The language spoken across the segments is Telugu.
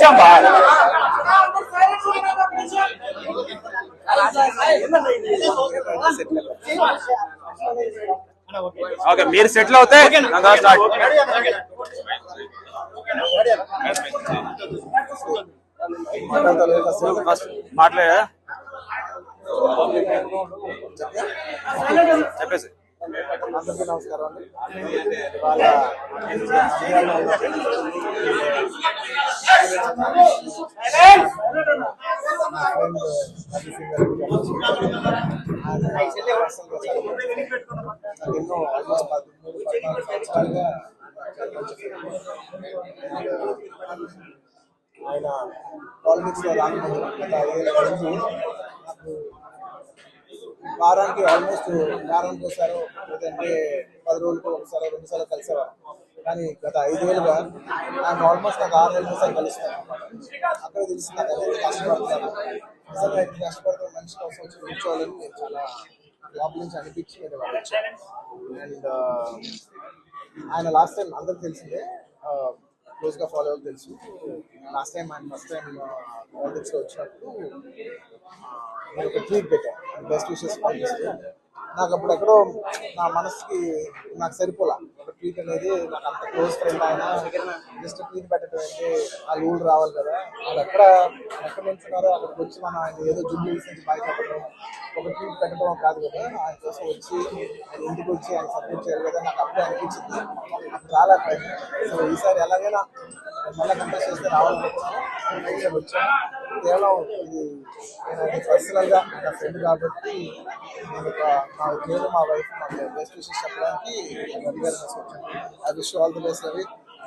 నిమిషం బా ఓకే మీరు సెటిల్ అవుతే స్టార్ట్ ఫస్ట్ మాట్లాడా చెప్పేసి అందరికీ నమస్కారం అండి. వాళ్ళ ఎన్నో ఆల్మోస్ట్ 13-14 సంవత్సరాలుగా ఆయన పాలిటిక్స్ లో రాకముందు గత 5 ఏళ్ళ నుంచి నాకు వారానికి ఆల్మోస్ట్ వారానికి ఒకసారి లేదంటే 10 రోజులకు ఒకసారి 2 సార్లు కలిసేవారు. కానీ గత 5 ఏళ్ళుగా నాకు ఆల్మోస్ట్ నాకు 6 నెలలకు ఒకసారి కలుస్తాను. అక్కడ తెలిసి నాకు ఎంత కష్టపడతాను, నిజంగా ఎంత కష్టపడతాను మనిషి కోసం వచ్చి కూర్చోవాలని నేను చాలా లోపల నుంచి అనిపించి నేను వాళ్ళు వచ్చాను. అండ్ ఆయన లాస్ట్ టైం అందరికి తెలిసిందే, క్లోజ్గా ఫాలో అవ్వాలి తెలుసు. లాస్ట్ టైం ఆయన ఫస్ట్ టైం పాలిటిక్స్లో వచ్చినప్పుడు నేను ఒక ట్వీట్ పెట్టాను, బెస్ట్ విషెస్ పంపిస్తూ. నాకు అప్పుడు ఎక్కడో నా మనసుకి నాకు సరిపోలా. ఒక ట్వీట్ అనేది నాకు అంత క్లోజ్ ఫ్రెండ్ ఆయన జస్ట్ ట్వీట్ పెట్టడం అంటే ఆ ఊళ్ళు రావాలి కదా, వాళ్ళు ఎక్కడ నిల్చున్నారో అక్కడికి వచ్చి మనం ఆయన ఏదో జుబ్లీ నుంచి బయటపడడం ఒక ట్వీట్ పెట్టడం కాదు కదా, ఆయన కోసం వచ్చి ఆయన ఇంటికి వచ్చి ఆయన సపోర్ట్ చేయాలి కదా, నాకు అప్పుడే అనిపించింది. నాకు చాలా టైం. సో ఈసారి ఎలాగైనా మళ్ళీ కంటెస్ట్ చేస్తే రావాలనుకున్నాను, వచ్చాను. కేవలం ఇది నేను పర్సనల్గా నా ఫ్రెండ్ కాబట్టి నేను మా నేను మా వైఫ్ మాకు బెస్ట్ విషెస్ చెప్పడానికి వచ్చాను. I wish all the best Ravi.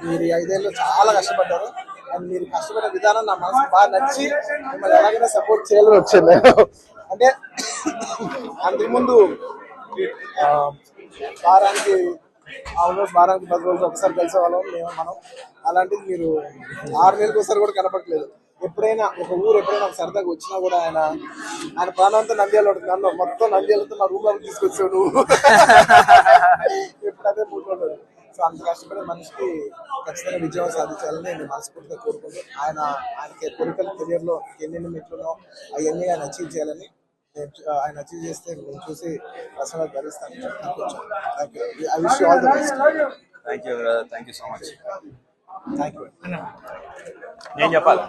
మీరు 5 ఏళ్ళు చాలా కష్టపడ్డారు అండ్ మీరు కష్టపడే విధానం నా మనసు బాగా నచ్చి మిమ్మల్ని ఎలాగైనా సపోర్ట్ చేయాలని వచ్చాను నేను. అంటే అంతకుముందు వారానికి ఆల్మోస్ట్ 10 రోజులు ఒకసారి కలిసే వాళ్ళం మనం. అలాంటిది మీరు 6 నెలలకు ఒకసారి కూడా కనపడలేదు. ఎప్పుడైనా ఒక ఊరు ఎప్పుడైనా ఒక సరదాగా వచ్చినా కూడా ఆయన ప్రాణంతో నంద్యాల నన్ను మొత్తం నంద్యాలతో నా రూమ్ లోకి తీసుకొచ్చావు నువ్వు. ఎప్పుడు అదే మూడు. సో అంత కష్టపడే మనిషికి ఖచ్చితంగా విజయం సాధించాలని నేను మనస్ఫూర్తిగా కోరుకుంటున్నాను. ఆయనకి పొలిటికల్ కెరియర్లో ఎన్నెన్ని మెట్లునో అవన్నీ ఆయన అచీవ్ చేయాలని, ఆయన అచీవ్ చేస్తే నేను చూసి పర్సనల్గా భరిస్తాను. I wish you all the best. Thank you so much. Thank you. నేను చెప్పాలి